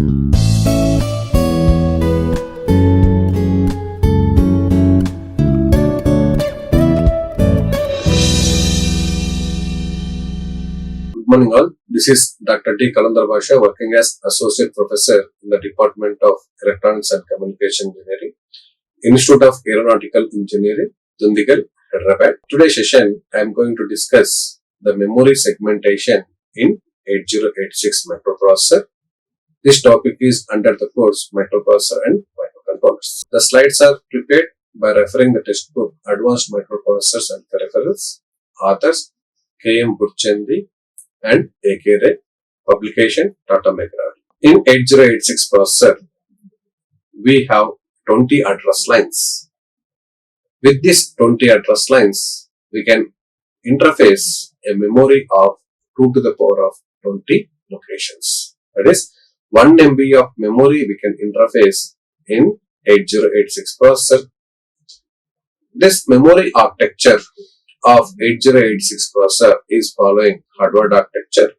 Good morning all. This is Dr. T. Khalandar Basha, working as Associate Professor in the Department of Electronics and Communication Engineering, Institute of Aeronautical Engineering, Dundigal, Hyderabad. Today's session, I am going to discuss the memory segmentation in 8086 microprocessor. This topic is under the course Microprocessor and Microcontrollers. The slides are prepared by referring the textbook Advanced Microprocessors and Peripherals, authors K.M. Burchandi and IARE, publication Tata McGraw. In 8086 processor, we have 20 address lines. With these 20 address lines, we can interface a memory of 2 to the power of 20 locations. That is, 1 MB of memory we can interface in 8086 processor. This memory architecture of 8086 processor is following hardware architecture,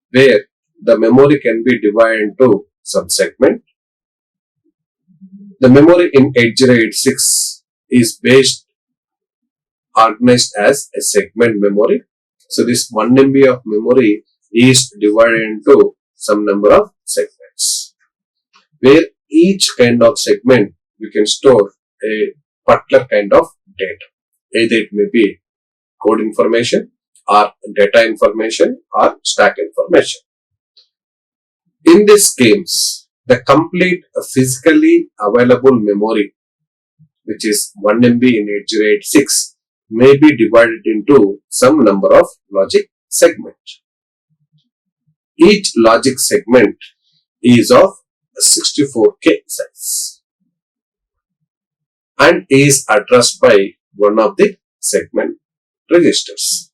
where the memory can be divided into sub-segment. The memory in 8086 is organized as a segment memory. So this 1 MB of memory is divided into some number of segments, where each kind of segment we can store a particular kind of data. Either it may be code information or data information or stack information. In these schemes, the complete physically available memory, which is 1 MB in 8086, may be divided into some number of logic segments. Each logic segment is of 64K size and is addressed by one of the segment registers.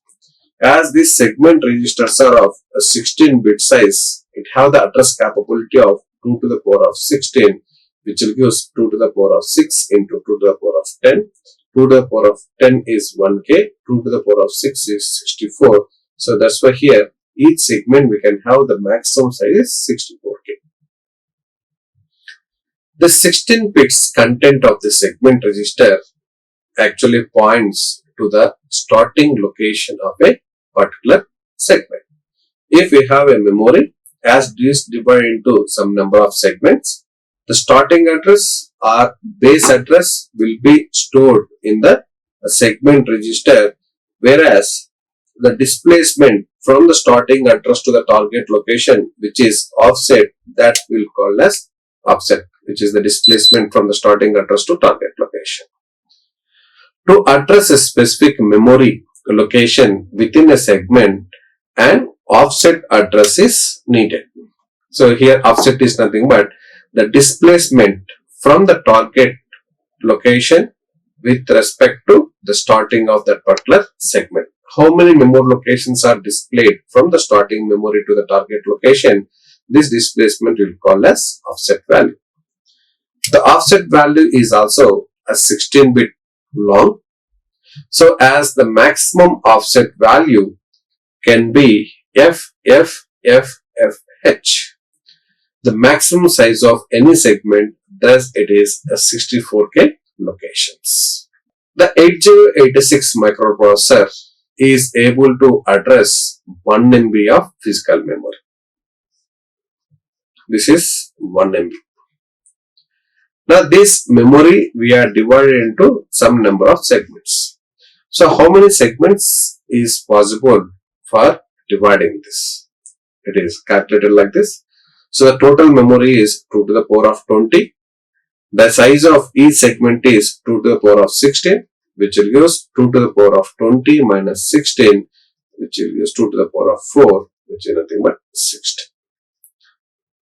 As these segment registers are of a 16-bit size, it have the address capability of 2 to the power of 16, which will give 2 to the power of 6 into 2 to the power of 10. 2 to the power of 10 is 1K, 2 to the power of 6 is 64. So that's why here each segment we can have the maximum size is 64K. The 16 bits content of the segment register actually points to the starting location of a particular segment. If we have a memory, as this divided into some number of segments, the starting address or base address will be stored in the segment register, whereas the displacement from the starting address to the target location, which is offset, that will call as offset, which is the displacement from the starting address to target location. To address a specific memory location within a segment, an offset address is needed. So here offset is nothing but the displacement from the target location with respect to the starting of that particular segment. How many memory locations are displayed from the starting memory to the target location? This displacement will call as offset value. The offset value is also a 16-bit long. So as the maximum offset value can be FFFFH, the maximum size of any segment, thus it is a 64K locations. The 8086 microprocessor is able to address 1 MB of physical memory. This is 1 MB. Now this memory we are divided into some number of segments. So how many segments is possible for dividing this? It is calculated like this. So the total memory is 2 to the power of 20. The size of each segment is 2 to the power of 16, which will give us 2 to the power of 20 minus 16, which will give us 2 to the power of 4, which is nothing but 16.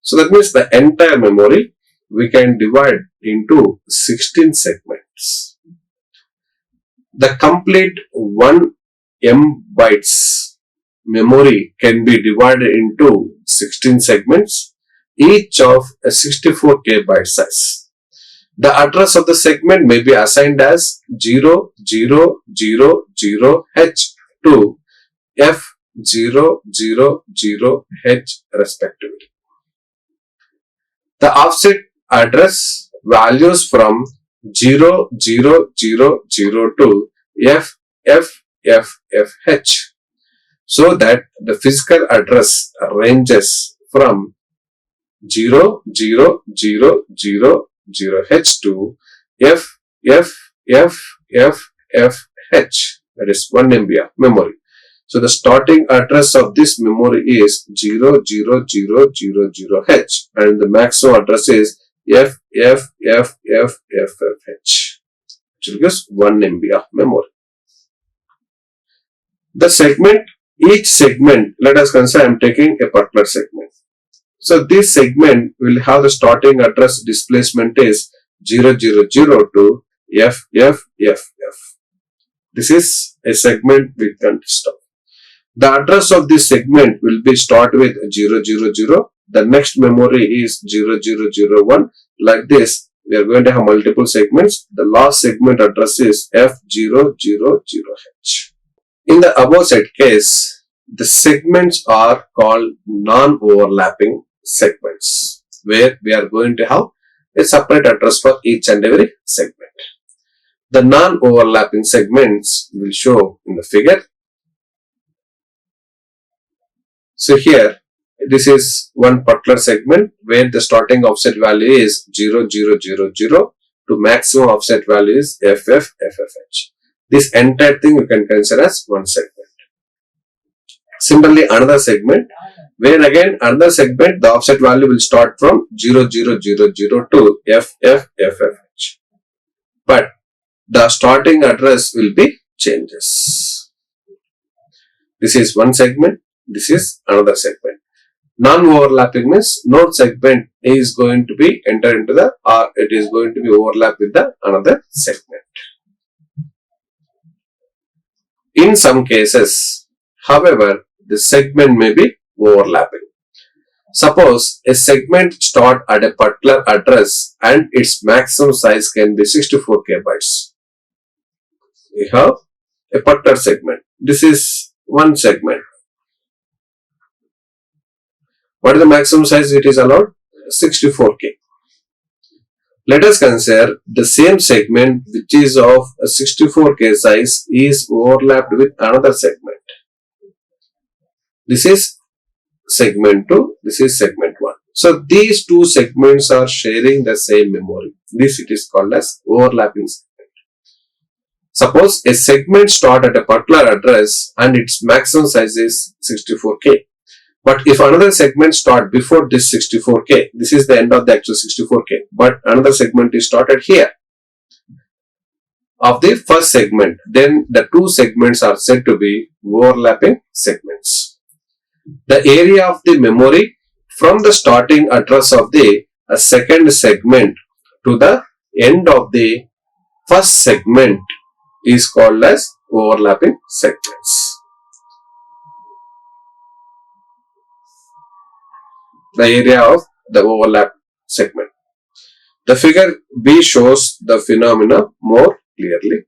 So that means the entire memory we can divide into 16 segments. The complete 1 M bytes memory can be divided into 16 segments, each of a 64K byte size. The address of the segment may be assigned as 0000H to F000H respectively. The offset address values from 00002 to FFFFH, so that the physical address ranges from 00000H to FFFFH, that is 1 MB of memory. So the starting address of this memory is 00000H and the maximum address is FFFFFH, which gives 1 MB of memory. The segment, each segment, let us consider I am taking a particular segment. So this segment will have the starting address displacement is 000 to FFFF. This is a segment we can stop. The address of this segment will be start with 000. The next memory is 0001. Like this, we are going to have multiple segments. The last segment address is F000H. In the above said case, the segments are called non-overlapping segments, where we are going to have a separate address for each and every segment. The non-overlapping segments will show in the figure. So here, this is one particular segment where the starting offset value is 0000 to maximum offset value is FFFFH. This entire thing you can consider as one segment. Similarly, another segment where again another segment the offset value will start from 0000 to FFFFH. But the starting address will be changes. This is one segment. This is another segment. Non-overlapping means no segment is going to be entered into the or it is going to be overlapped with the another segment. In some cases, however, the segment may be overlapping. Suppose a segment start at a particular address and its maximum size can be 64 KB. We have a particular segment. This is one segment. What is the maximum size it is allowed? 64K. Let us consider the same segment which is of a 64K size is overlapped with another segment. This is segment 2, this is segment 1. So these two segments are sharing the same memory. This it is called as overlapping segment. Suppose a segment start at a particular address and its maximum size is 64K. But if another segment start before this 64K, this is the end of the actual 64K, but another segment is started here of the first segment, then the two segments are said to be overlapping segments. The area of the memory from the starting address of the second segment to the end of the first segment is called as overlapping segments. The area of the overlap segment. The figure B shows the phenomena more clearly.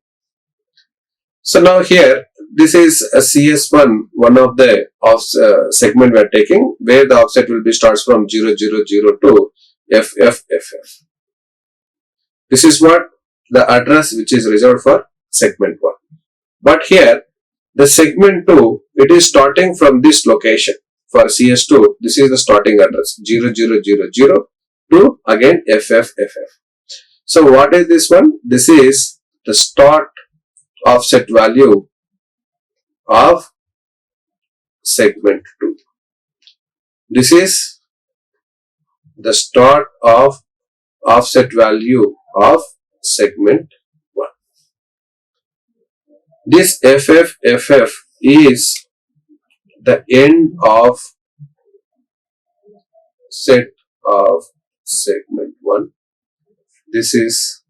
So now here, this is a CS1, one of the segment we are taking, where the offset will be starts from 0000 to FFFF. This is what the address which is reserved for segment 1. But here, the segment 2, it is starting from this location. For CS2, this is the starting address 0000 to again FFFF. So what is this one? This is the start offset value of segment 2. This is the start of offset value of segment 1. This FFFF is the end of set of segment 1. This is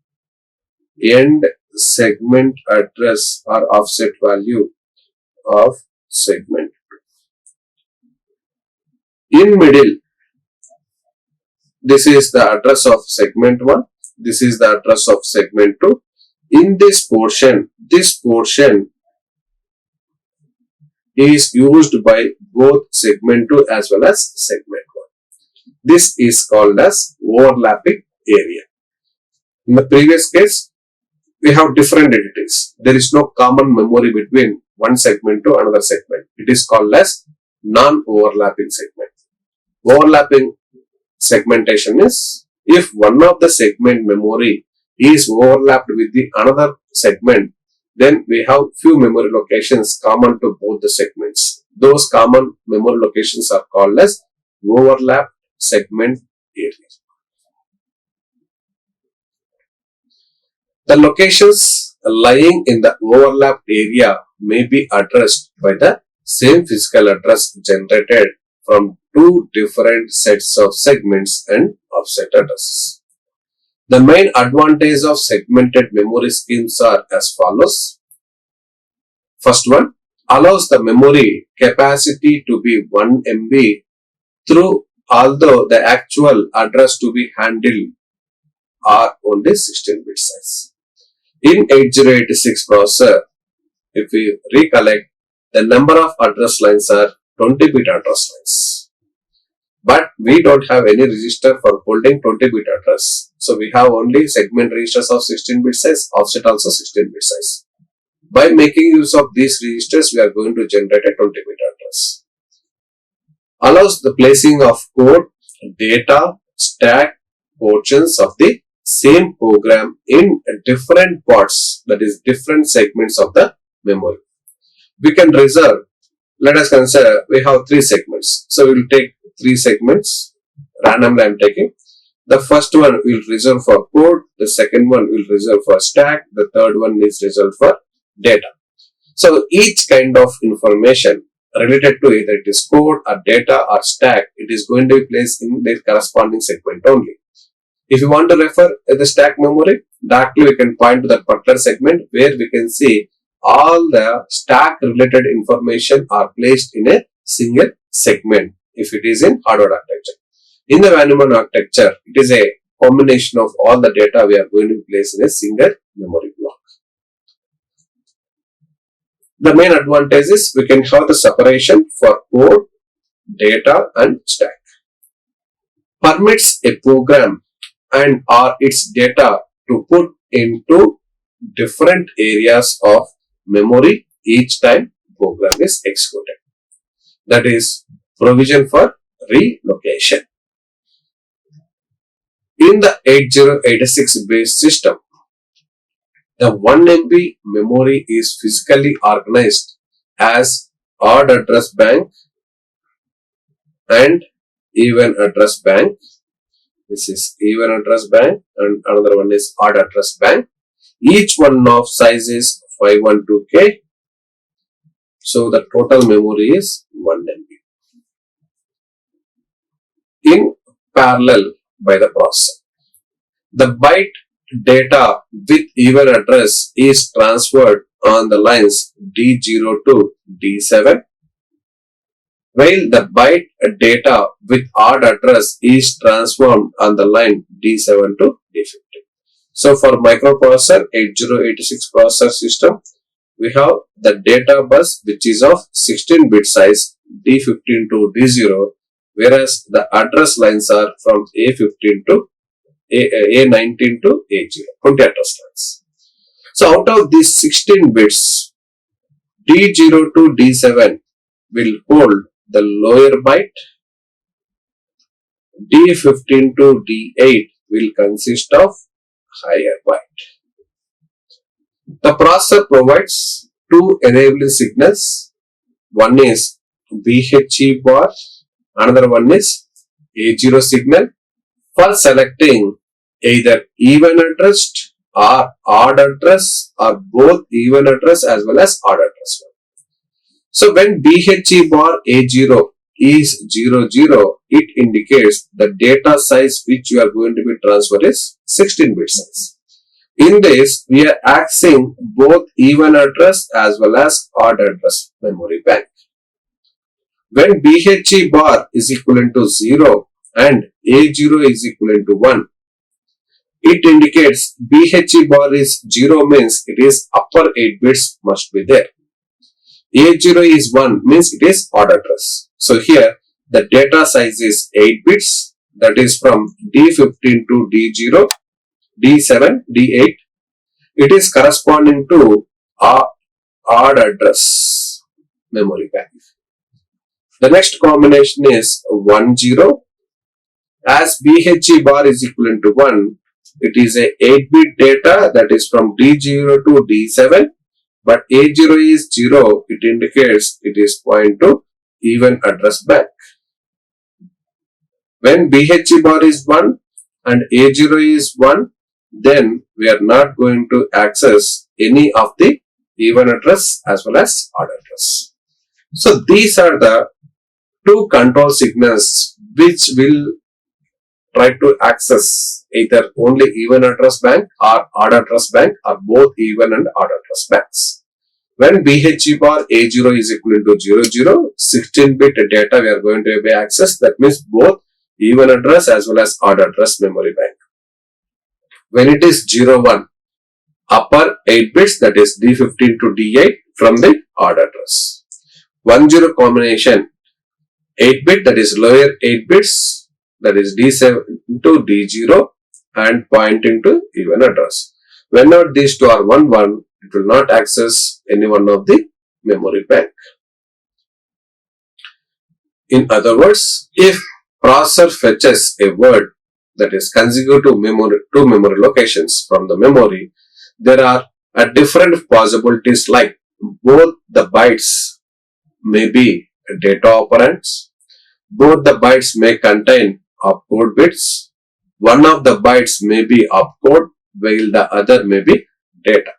end segment address or offset value of segment 2. In middle, this is the address of segment 1. This is the address of segment 2. In this portion is used by both segment 2 as well as segment This is called as overlapping area. In the previous case, we have different entities. There is no common memory between one segment to another segment. It is called as non-overlapping segment. Overlapping segmentation is if one of the segment memory is overlapped with the another segment, then we have few memory locations common to both the segments. Those common memory locations are called as overlap segment area. The locations lying in the overlapped area may be addressed by the same physical address generated from two different sets of segments and offset addresses. The main advantage of segmented memory schemes are as follows. First one, allows the memory capacity to be 1 MB through although the actual address to be handled are only 16-bit size. In 8086 processor, if we recollect, the number of address lines are 20-bit address lines. But we don't have any register for holding 20-bit address. So we have only segment registers of 16-bit size, offset also 16-bit size. By making use of these registers, we are going to generate a 20-bit address. Allows the placing of code, data, stack, portions of the same program in different parts, that is different segments of the memory. We can reserve, let us consider we have 3 segments. So we will take 3 segments, randomly I am taking. The first one will reserve for code, the second one will reserve for stack, the third one is reserved for data. So each kind of information related to either it is code or data or stack, it is going to be placed in their corresponding segment only. If you want to refer the stack memory, directly we can point to that particular segment where we can see all the stack related information are placed in a single segment if it is in hardware architecture. In the Van architecture, it is a combination of all the data we are going to place in a single memory block. The main advantage is we can have the separation for code, data and stack. Permits a program and or its data to put into different areas of memory each time program is executed. That is provision for relocation. In the 8086 based system, the 1 MB memory is physically organized as odd address bank and even address bank. This is even address bank and another one is odd address bank. Each one of size is 512K. So the total memory is 1 MB. In parallel by the processor, the byte data with even address is transferred on the lines D0 to D7, while the byte data with odd address is transformed on the line D7 to D15. So for microprocessor 8086 processor system, we have the data bus which is of 16-bit size D15 to D0, whereas the address lines are from A15 to A19 to A0, 20 address lines. So out of these 16 bits, D0 to D7 will hold the lower byte, D15 to D8 will consist of higher byte. The processor provides two enabling signals. One is BHE bar, another one is A0 signal for selecting either even addressed or odd address or both even address as well as odd address. So when BHE bar A0 is 00, it indicates the data size which you are going to be transferred is 16-bit size. In this, we are accessing both even address as well as odd address memory bank. When BHE bar is equivalent to 0 and A0 is equivalent to 1, it indicates BHE bar is 0 means it is upper 8 bits must be there. A0 is 1 means it is odd address. So here the data size is 8 bits that is from D15 to D0, D7, D8. It is corresponding to odd address memory bank. The next combination is 10. As BHE bar is equivalent to 1, it is a 8-bit data that is from D0 to D7, but A0 is 0, it indicates it is point to even address bank. When BHE bar is 1 and A0 is 1, then we are not going to access any of the even address as well as odd address. So these are the two control signals which will try to access either only even address bank or odd address bank or both even and odd address banks. When BHE bar A0 is equivalent to 00, 16-bit data we are going to be accessed. That means both even address as well as odd address memory bank. When it is 01, upper 8 bits, that is D15 to D8 from the odd address. 10 combination 8 bit, that is lower 8 bits, that is D7 to D0 and pointing to even address. Whenever these two are 1, 1, it will not access any one of the memory bank. In other words, if processor fetches a word that is consecutive to memory locations from the memory, there are different possibilities like both the bytes may be data operands, both the bytes may contain opcode bits, one of the bytes may be opcode while the other may be data.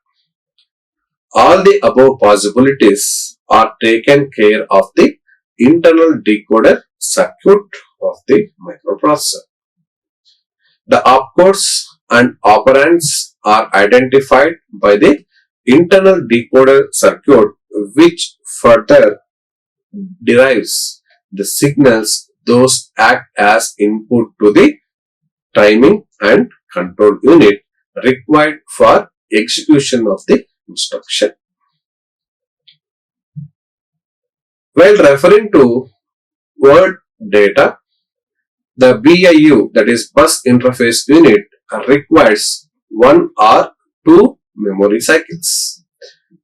All the above possibilities are taken care of the internal decoder circuit of the microprocessor. The opcodes and operands are identified by the internal decoder circuit, which further derives the signals those act as input to the timing and control unit required for execution of the instruction. While referring to word data, the BIU, that is bus interface unit, requires 1 or 2 memory cycles,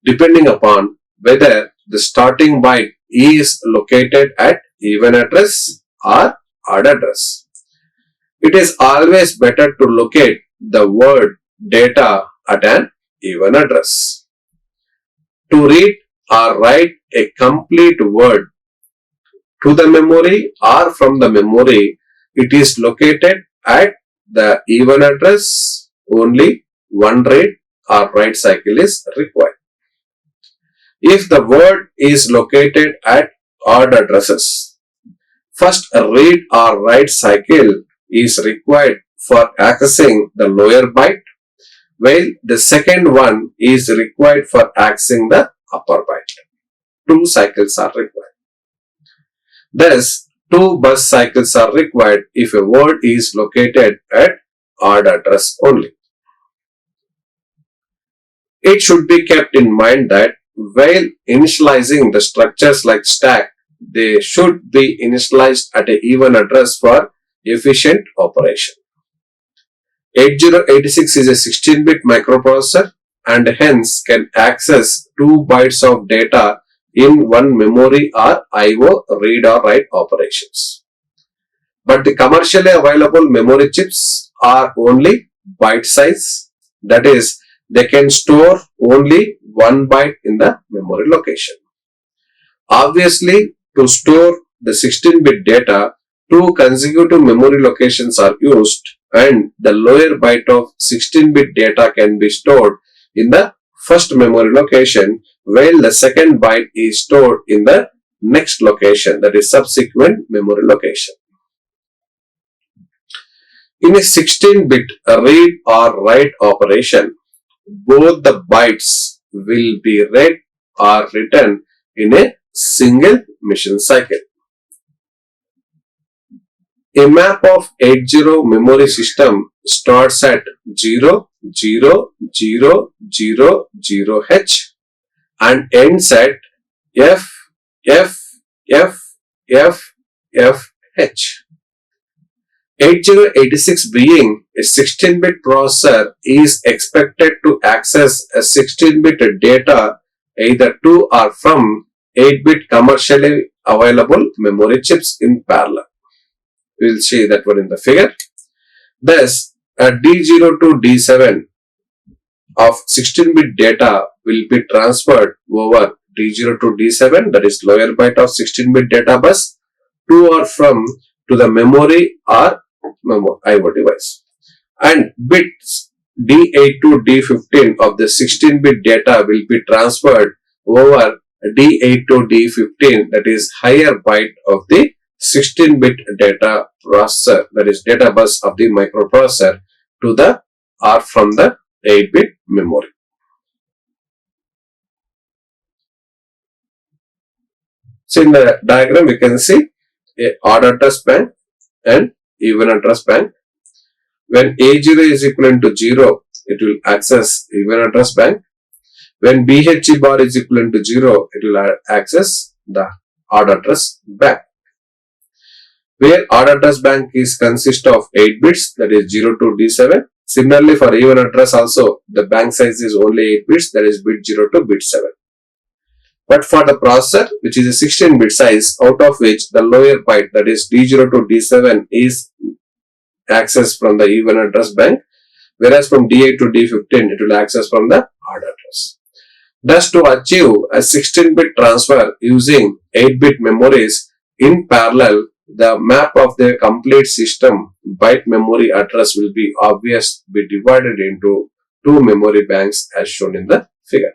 depending upon whether the starting byte is located at even address or odd address. It is always better to locate the word data at an even address. To read or write a complete word to the memory or from the memory, it is located at the even address. Only one read or write cycle is required. If the word is located at odd addresses, first read or write cycle is required for accessing the lower byte, while the second one is required for accessing the upper byte. 2 cycles are required. Thus, 2 bus cycles are required if a word is located at odd address only. It should be kept in mind that while initializing the structures like stack, they should be initialized at an even address for efficient operation. 8086 is a 16-bit microprocessor and hence can access 2 bytes of data in one memory or IO read or write operations. But the commercially available memory chips are only byte size, that is, they can store only 1 byte in the memory location. Obviously, to store the 16-bit data, 2 consecutive memory locations are used and the lower byte of 16-bit data can be stored in the first memory location, while the second byte is stored in the next location, that is subsequent memory location. In a 16-bit read or write operation, both the bytes will be read or written in a single machine cycle. A map of 80 memory system starts at 0, 0, 0, 0, 0, H and ends at F, F, F, F, F, H. 8086 being a 16-bit processor is expected to access a 16-bit data either to or from 8-bit commercially available memory chips in parallel. We will see that one in the figure. Thus, a D0 to D7 of 16-bit data will be transferred over D0 to D7, that is lower byte of 16-bit data bus, to or from to the memory or IO device. And bits D8 to D15 of the 16-bit data will be transferred over D8 to D15, that is higher byte of the 16-bit data processor, that is data bus of the microprocessor, to the or from the 8-bit memory. So in the diagram we can see a odd address bank and even address bank. When A0 is equivalent to 0, it will access even address bank. When BHE bar is equivalent to 0, it will access the odd address bank. Where odd address bank is consist of 8 bits, that is 0 to D7. Similarly, for even address also, the bank size is only 8 bits, that is bit 0 to bit 7. But for the processor, which is a 16-bit size, out of which the lower byte, that is D0 to D7, is accessed from the even address bank, whereas from D8 to D15, it will access from the odd address. Thus, to achieve a 16-bit transfer using 8-bit memories in parallel, the map of the complete system byte memory address will be obviously divided into two memory banks as shown in the figure.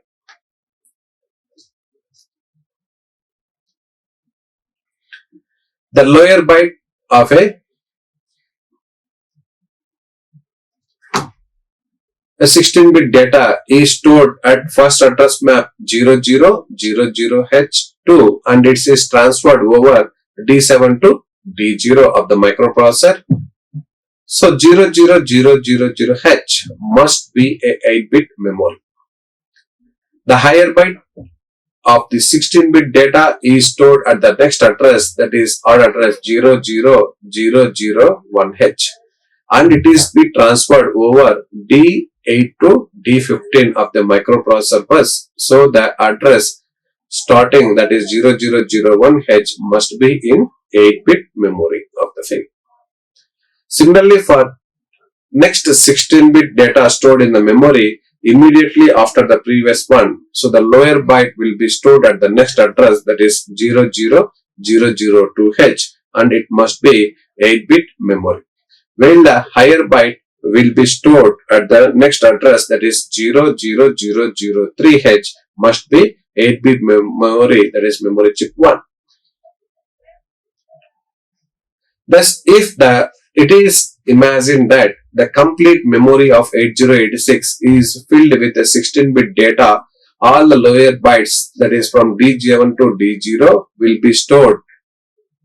The lower byte of a 16-bit data is stored at first address map 0000H2 and it is transferred over D7 to D0 of the microprocessor. So 00000H must be a 8-bit memory. The higher byte of the 16-bit data is stored at the next address, that is odd address 00001H, and it is be transferred over D8 to D15 of the microprocessor bus. So the address starting, that is 0001H, must be in 8-bit memory of the thing. Similarly, for next 16-bit data stored in the memory immediately after the previous one, so the lower byte will be stored at the next address, that is 00002H, and it must be 8-bit memory. While the higher byte will be stored at the next address, that is 00003H, must be 8-bit memory, that is memory chip 1. Thus, if it is imagined that the complete memory of 8086 is filled with a 16-bit data, all the lower bytes, that is from D7 to D0, will be stored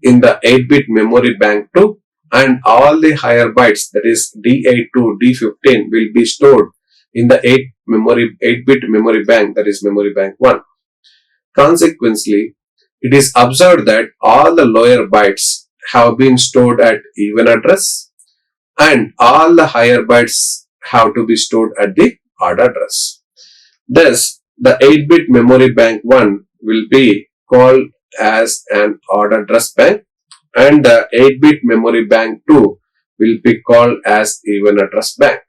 in the 8-bit memory bank 2, and all the higher bytes, that is D8 to D15, will be stored in the 8-bit memory bank, that is memory bank 1. Consequently, it is observed that all the lower bytes have been stored at even address and all the higher bytes have to be stored at the odd address. Thus, the 8-bit memory bank 1 will be called as an odd address bank and the 8-bit memory bank 2 will be called as even address bank.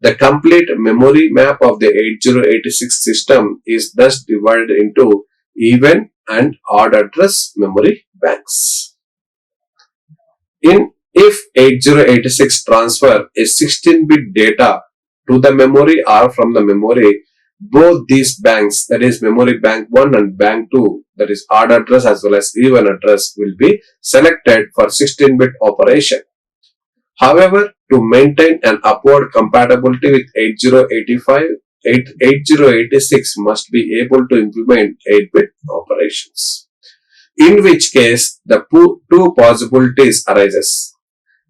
The complete memory map of the 8086 system is thus divided into even and odd address memory banks. If 8086 transfer a 16-bit data to the memory or from the memory, both these banks, that is memory bank 1 and bank 2, that is odd address as well as even address, will be selected for 16-bit operation. However, to maintain an upward compatibility with 8086 must be able to implement 8-bit operations. In which case, the two possibilities arises.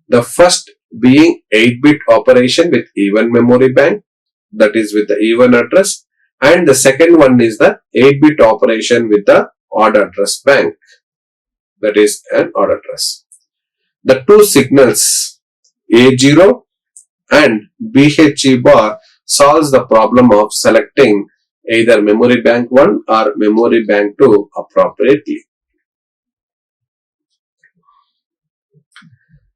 The first being 8-bit operation with even memory bank, that is with the even address, and the second one is the 8-bit operation with the odd address bank, that is an odd address. The two signals A0 and BHE bar solves the problem of selecting either memory bank 1 or memory bank 2 appropriately.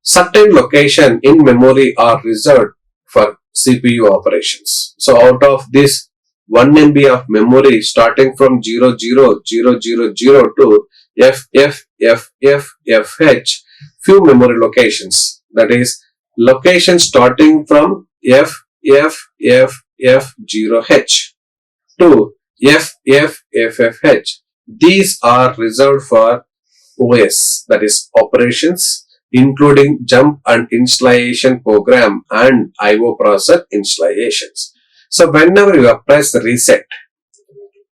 Certain locations in memory are reserved for CPU operations. So out of this 1 MB of memory starting from 000000 to FFFFH, few memory locations, that is locations starting from FFFF0H to FFFFH. These are reserved for OS, that is operations, including jump and installation program and IO processor installations. So whenever you press reset,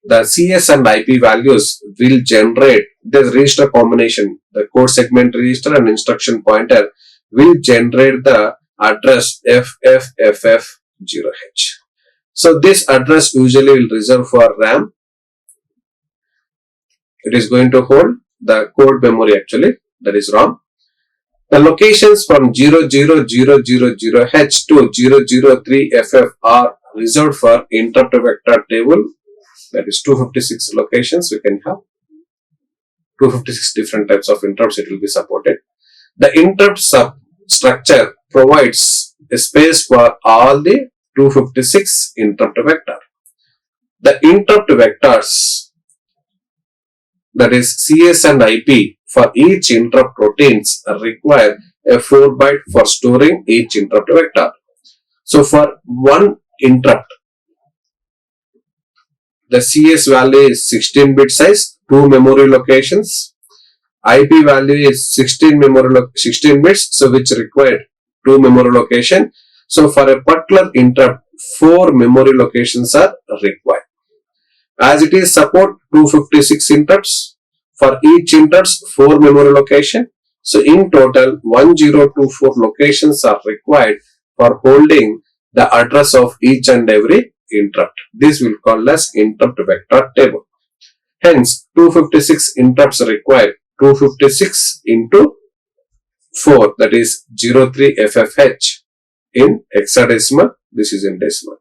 the CS and IP values will generate the register combination. The code segment register and instruction pointer will generate the address FFFF0H. So this address usually will reserve for RAM. It is going to hold the code memory actually, that is ROM. The locations from 00000H to 003FF are reserved for interrupt vector table, that is 256 locations we can have. 256 different types of interrupts it will be supported. The interrupt substructure provides a space for all the 256 interrupt vector. The interrupt vectors, that is CS and IP, for each interrupt routines require a 4 byte for storing each interrupt vector. So for one interrupt, the CS value is 16-bit size, 2 memory locations. IP value is 16 bits, so which required 2 memory location. So for a particular interrupt, 4 memory locations are required. As it is support 256 interrupts, for each interrupts 4 memory location. So in total 1024 locations are required for holding the address of each and every interrupt. This will call as interrupt vector table. Hence 256 interrupts require 256 into 4, that is 03FFH in hexadecimal. This is in decimal.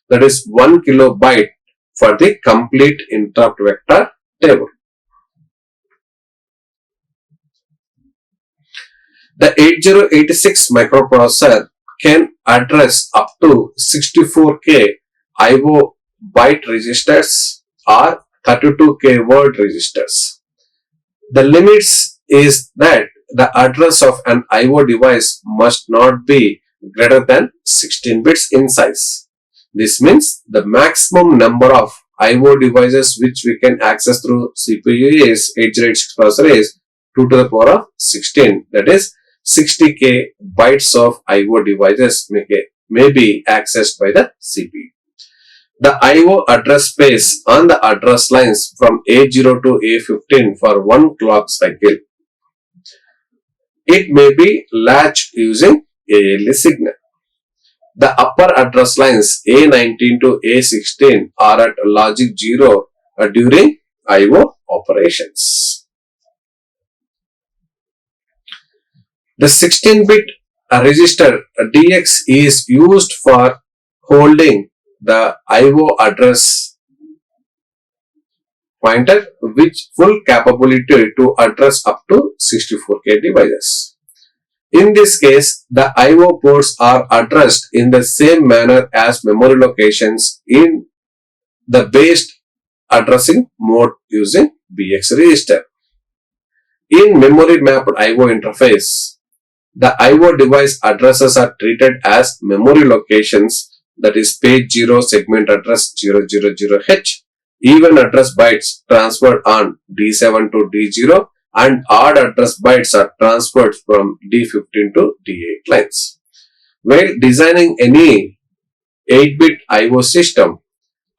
That is 1 kilobyte for the complete interrupt vector table. The 8086 microprocessor can address up to 64K IO byte registers or 32K word registers. The limits is that the address of an IO device must not be greater than 16 bits in size. This means the maximum number of IO devices which we can access through CPU is 8086 processor is 2 to the power of 16, that is 60K bytes of IO devices may be accessed by the CPU. The IO address space on the address lines from A0 to A15 for one clock cycle. It may be latched using ALE signal. The upper address lines A19 to A16 are at logic 0 during IO operations. The 16-bit register DX is used for holding the IO address pointer with full capability to address up to 64K devices. In this case, the IO ports are addressed in the same manner as memory locations in the based addressing mode using BX register. In memory mapped IO interface, the IO device addresses are treated as memory locations, that is page 0 segment address 000H, even address bytes transferred on D7 to D0 and odd address bytes are transferred from D15 to D8 lines. While designing any 8-bit IO system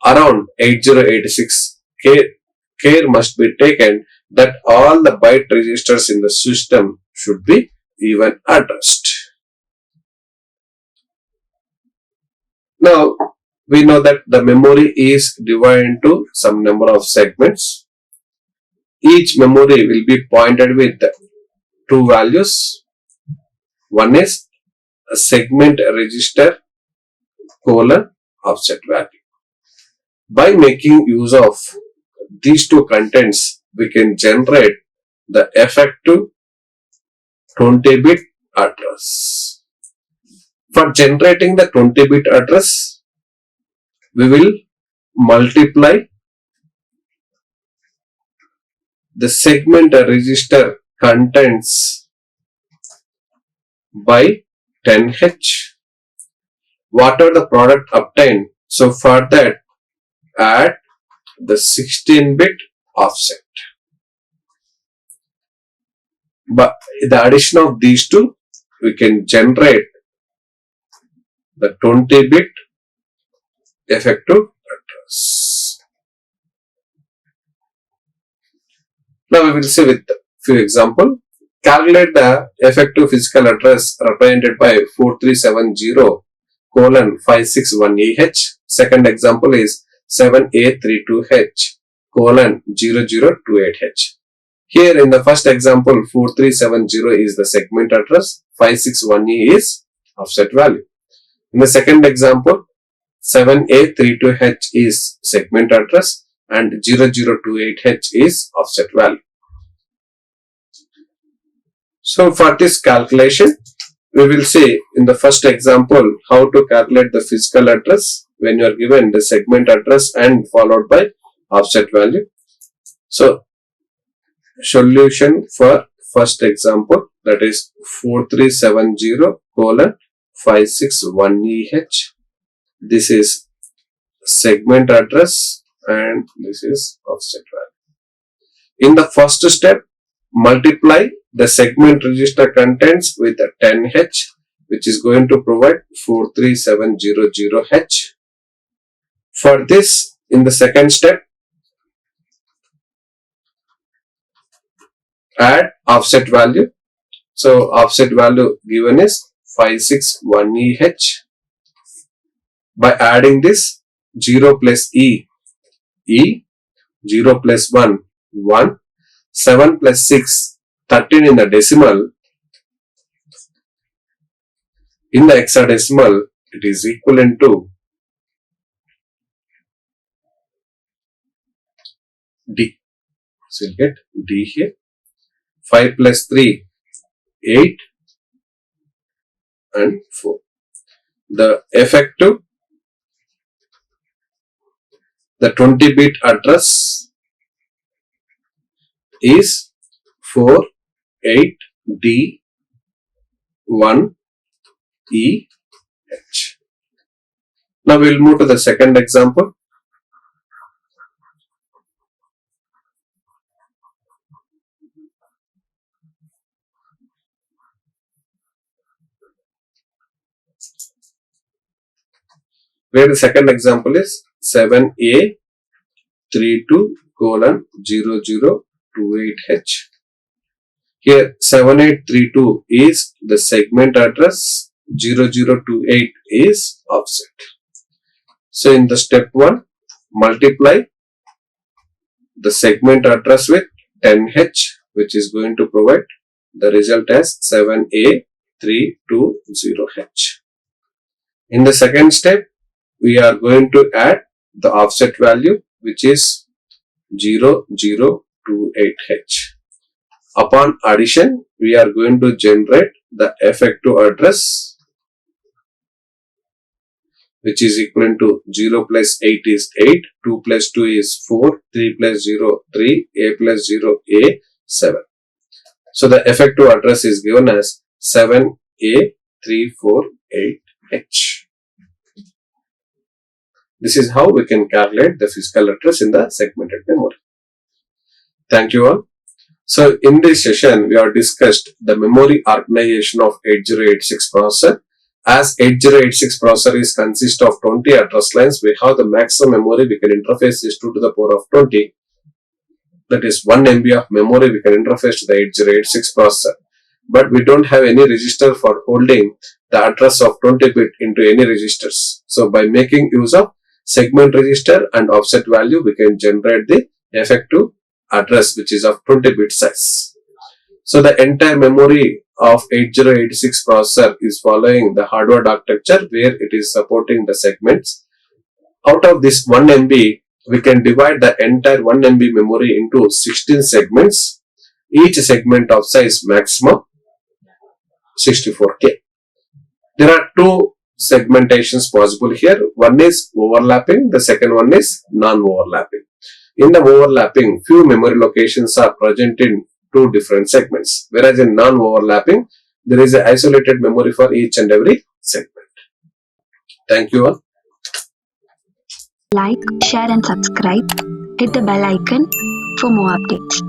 around 8086, care must be taken that all the byte registers in the system should be even addressed. Now, we know that the memory is divided into some number of segments. Each memory will be pointed with two values. One is a segment register colon offset value. By making use of these two contents, we can generate the effective 20-bit address. For generating the 20-bit address, we will multiply the segment register contents by 10H. What are the product obtained? So for that, add the 16-bit offset. But the addition of these two, we can generate the 20-bit effective address. Now we will see with few examples. Calculate the effective physical address represented by 4370:561EH. Second example is 7A32H:0028H. Here in the first example, 4370 is the segment address, 561E is offset value. In the second example, 7A32H is segment address and 0028H is offset value. So for this calculation, we will see in the first example how to calculate the physical address when you are given the segment address and followed by offset value. So solution for first example, that is 4370:561EH. This is segment address and this is offset value. In the first step, multiply the segment register contents with 10H, which is going to provide 43700H. For this, in the second step, add offset value. So offset value given is 561EH. By adding this, 0 plus E, 0 plus 1, 1, 7 plus 6, 13 in the decimal. In the hexadecimal, it is equivalent to D. So you get D here. 5 plus 3, 8 and 4. The effective, the 20-bit address is 48D1EH. Now we will move to the second example. Where the second example is 7A32:0028H. Here 7832 is the segment address, 0028 is offset. So in the step 1, multiply the segment address with 10H, which is going to provide the result as 7A320H. In the second step, we are going to add the offset value, which is 0028H. Upon addition, we are going to generate the effective address, which is equivalent to 0 plus 8 is 8, 2 plus 2 is 4, 3 plus 0, 3, A plus 0, A, 7. So the effective address is given as 7A348H. This is how we can calculate the physical address in the segmented memory. Thank you all. So in this session, we have discussed the memory organization of 8086 processor. As 8086 processor is consist of 20 address lines, we have the maximum memory we can interface is 2 to the power of 20. That is 1 MB of memory we can interface to the 8086 processor. But we don't have any register for holding the address of 20-bit into any registers. So by making use of segment register and offset value, we can generate the effective address which is of 20-bit size. So the entire memory of 8086 processor is following the hardware architecture where it is supporting the segments. Out of this 1 MB, we can divide the entire 1 MB memory into 16 segments, each segment of size maximum 64K. There are two segmentations possible here. One is overlapping, the second one is non-overlapping. In the overlapping, few memory locations are present in two different segments, whereas in non-overlapping, there is an isolated memory for each and every segment. Thank you all. Like, share and subscribe. Hit the bell icon for more updates.